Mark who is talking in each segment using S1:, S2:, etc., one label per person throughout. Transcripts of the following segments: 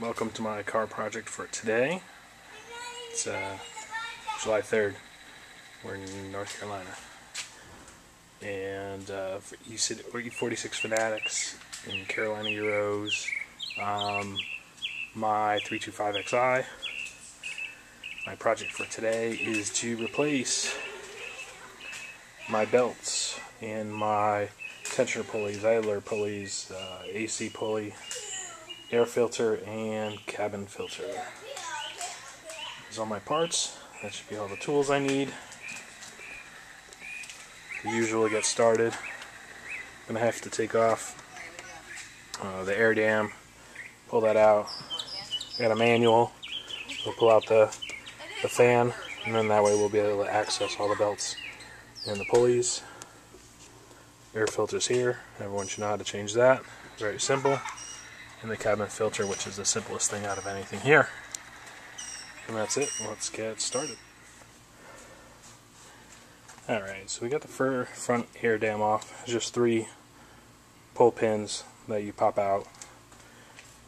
S1: Welcome to my car project for today. It's July 3rd. We're in North Carolina. And for E46 fanatics in Carolina Euros, my 325xi. My project for today is to replace my belts and my tensioner pulleys, idler pulleys, AC pulley, air filter, and cabin filter. These are all my parts. That should be all the tools I need. The usual to get started. I'm going to have to take off the air dam, pull that out. I got a manual. We'll pull out the fan, and then that way we'll be able to access all the belts and the pulleys. Air filter's here. Everyone should know how to change that. Very simple. And the cabin filter, which is the simplest thing out of anything here. And that's it. Let's get started. Alright, so we got the front air dam off. It's just 3 pull pins that you pop out.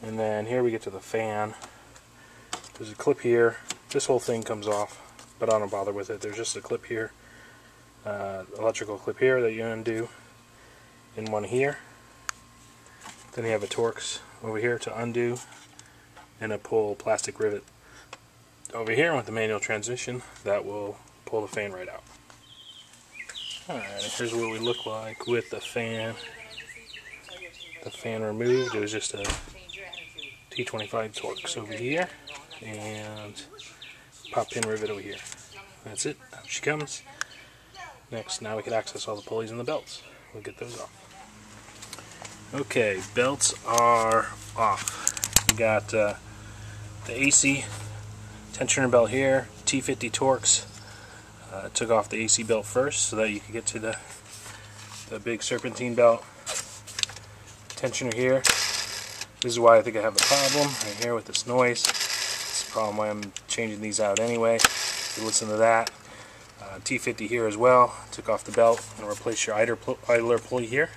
S1: And then here we get to the fan. There's a clip here. This whole thing comes off, but I don't bother with it. There's just a clip here. Electrical clip here that you undo. And one here. Then you have a Torx over here to undo, and a pull plastic rivet over here with the manual transmission that will pull the fan right out. Alright, here's what we look like with the fan removed. It was just a T25 Torx over here, and pop pin rivet over here. That's it. Out she comes. Next, now we can access all the pulleys and the belts. We'll get those off. Okay, belts are off. We got the AC tensioner belt here, T50 Torx. Took off the AC belt first so that you can get to the big serpentine belt. Tensioner here. This is why I think I have the problem right here with this noise. It's the problem why I'm changing these out anyway. You listen to that. T50 here as well. Took off the belt and replace your idler pulley here.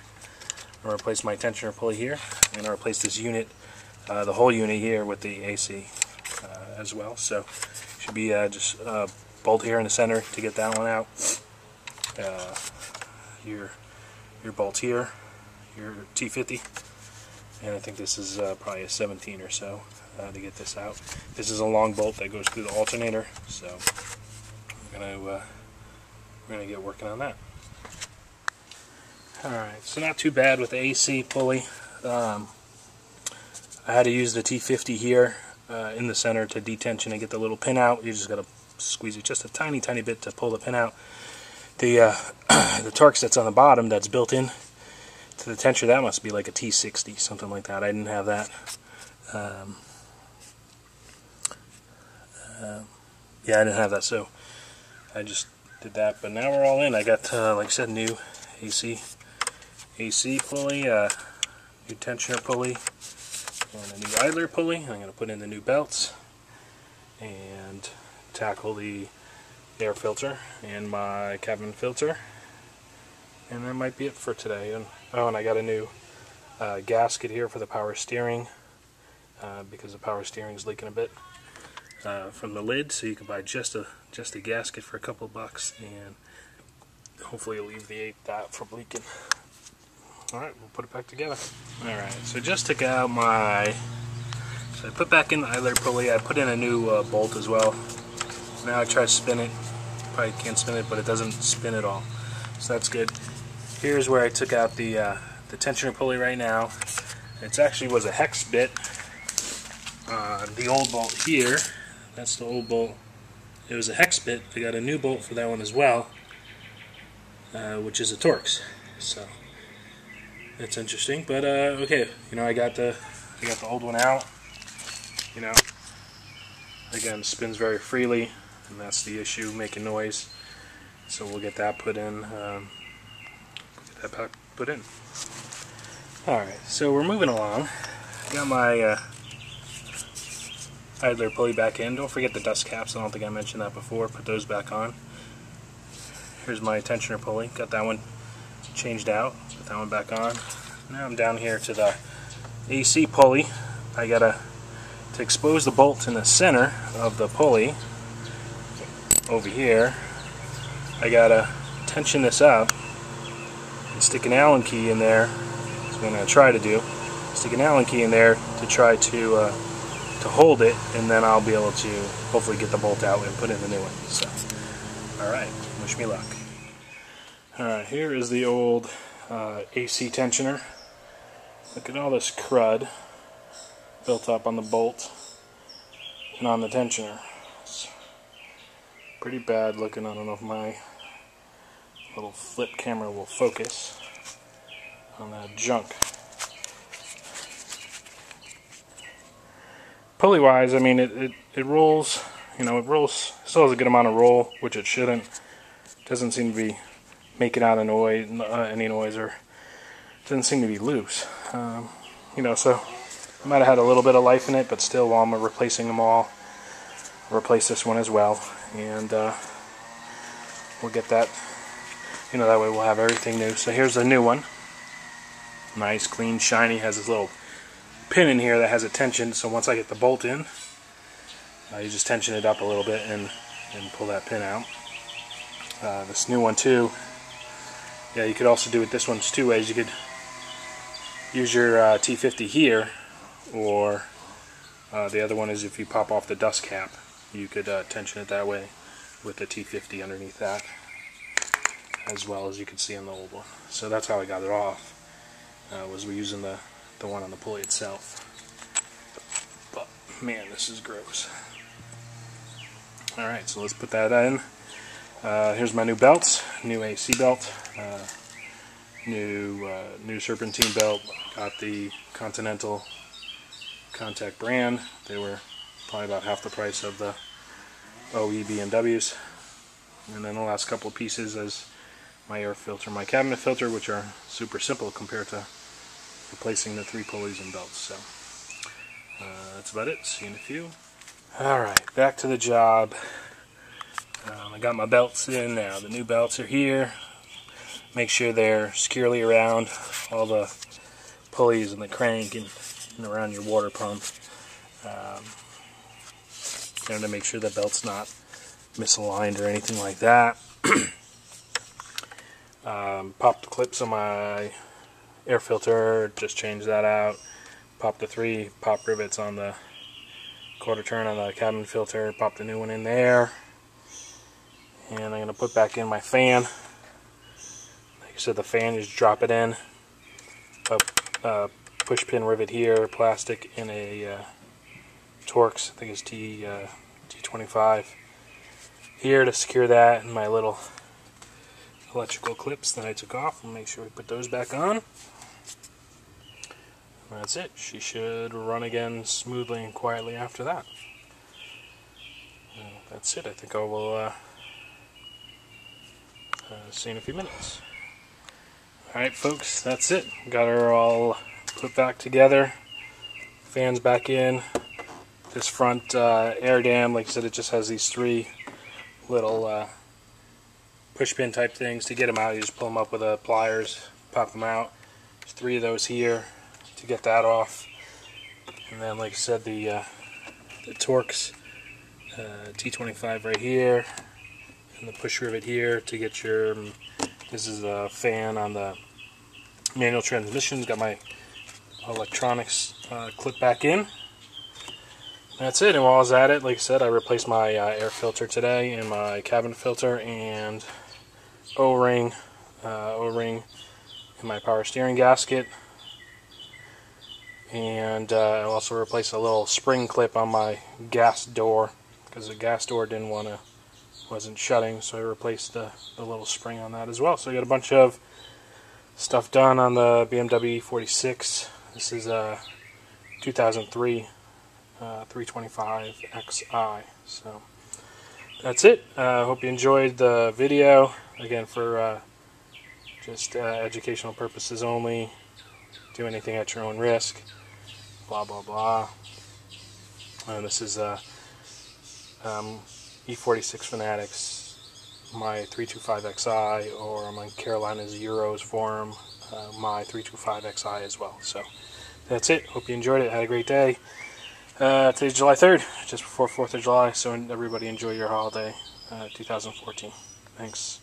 S1: I'm going to replace my tensioner pulley here, and I'll replace this unit, the whole unit here, with the AC as well. So should be just a bolt here in the center to get that one out. Your bolt here, your T50, and I think this is probably a 17 or so to get this out. This is a long bolt that goes through the alternator, so we're gonna get working on that. Alright, so not too bad with the AC pulley. I had to use the T50 here in the center to detension and get the little pin out. You just got to squeeze it just a tiny bit to pull the pin out. The Torx that's on the bottom that's built in to the tensioner, that must be like a T60, something like that. I didn't have that. Yeah, I didn't have that, so I just did that. But now we're all in. I got, like I said, new AC pulley, new tensioner pulley, and a new idler pulley. I'm going to put in the new belts and tackle the air filter and my cabin filter, and that might be it for today. And I got a new gasket here for the power steering because the power steering is leaking a bit from the lid, so you can buy just a gasket for a couple bucks, and hopefully alleviate that from leaking. Alright, we'll put it back together. Alright, so just took out I put back in the idler pulley. I put in a new bolt as well. Now I try to spin it. Probably can't spin it, but it doesn't spin at all. So that's good. Here's where I took out the tensioner pulley right now. It actually was a hex bit. The old bolt here, that's the old bolt. It was a hex bit. I got a new bolt for that one as well, which is a Torx. So that's interesting, but okay. I got the old one out. Again, spins very freely, and that's the issue, making noise. So we'll get that put in. All right, so we're moving along. I got my idler pulley back in. Don't forget the dust caps. I don't think I mentioned that before. Put those back on. Here's my tensioner pulley. Got that one changed out. Put that one back on. Now I'm down here to the AC pulley. I gotta to expose the bolt in the center of the pulley over here, I gotta tension this up and stick an Allen key in there. That's what I'm going to try to do. Stick an Allen key in there to try to hold it, and then I'll be able to hopefully get the bolt out and put in the new one. So, alright, wish me luck. Alright, here is the old AC tensioner. Look at all this crud built up on the bolt and on the tensioner. It's pretty bad looking. I don't know if my little flip camera will focus on that junk. Pulley wise, I mean it rolls, you know, it rolls, still has a good amount of roll, which it shouldn't. It doesn't seem to be making out any noise, or it doesn't seem to be loose. You know, so I might have had a little bit of life in it, but still, while I'm replacing them all, I'll replace this one as well, and we'll get that, you know, that way we'll have everything new. So here's the new one. Nice, clean, shiny, has this little pin in here that has a tension, so once I get the bolt in, you just tension it up a little bit and pull that pin out. This new one too, yeah, you could also do it this one's two ways. You could use your T50 here, or the other one is if you pop off the dust cap, you could tension it that way with the T50 underneath that, as well as you can see on the old one. So that's how I got it off, was we using the one on the pulley itself. But man, this is gross. Alright, so let's put that in. Here's my new belts, new AC belt, new serpentine belt. Got the Continental Contact brand. They were probably about half the price of the OE BMWs. And then the last couple of pieces is my air filter, my cabinet filter, which are super simple compared to replacing the 3 pulleys and belts. So that's about it. See you in a few. Alright, back to the job. I got my belts in now. The new belts are here. Make sure they're securely around all the pulleys and the crank and around your water pump. And to make sure the belt's not misaligned or anything like that. Pop the clips on my air filter, just change that out. Pop the 3 pop rivets on the quarter turn on the cabin filter, pop the new one in there. And I'm going to put back in my fan. Like I said, the fan, you just drop it in. A push pin rivet here, plastic, in a Torx, I think it's T25. Here to secure that, and my little electrical clips that I took off. We'll make sure we put those back on. That's it. She should run again smoothly and quietly after that. And that's it. I think I will see you in a few minutes. Alright folks, that's it. Got her all put back together. Fans back in. This front air dam, like I said, it just has these 3 little push pin type things. To get them out, you just pull them up with pliers, pop them out. There's 3 of those here to get that off. And then, like I said, the Torx T25 right here, and the push rivet here to get your, this is a fan on the manual transmissions. Got my electronics clip back in. That's it. And while I was at it, like I said, I replaced my air filter today and my cabin filter and O-ring in my power steering gasket. And I also replaced a little spring clip on my gas door because the gas door wasn't shutting, so I replaced the little spring on that as well. So I got a bunch of stuff done on the BMW E46. This is a 2003 325 Xi. So that's it. Hope you enjoyed the video. Again, for just educational purposes only. Do anything at your own risk. Blah blah blah. This is E46 Fanatics, my 325 Xi, or I'm on Carolina's Euros forum, my 325 Xi as well. So that's it. Hope you enjoyed it. Had a great day. Today's July 3rd, just before 4th of July, so everybody enjoy your holiday 2014. Thanks.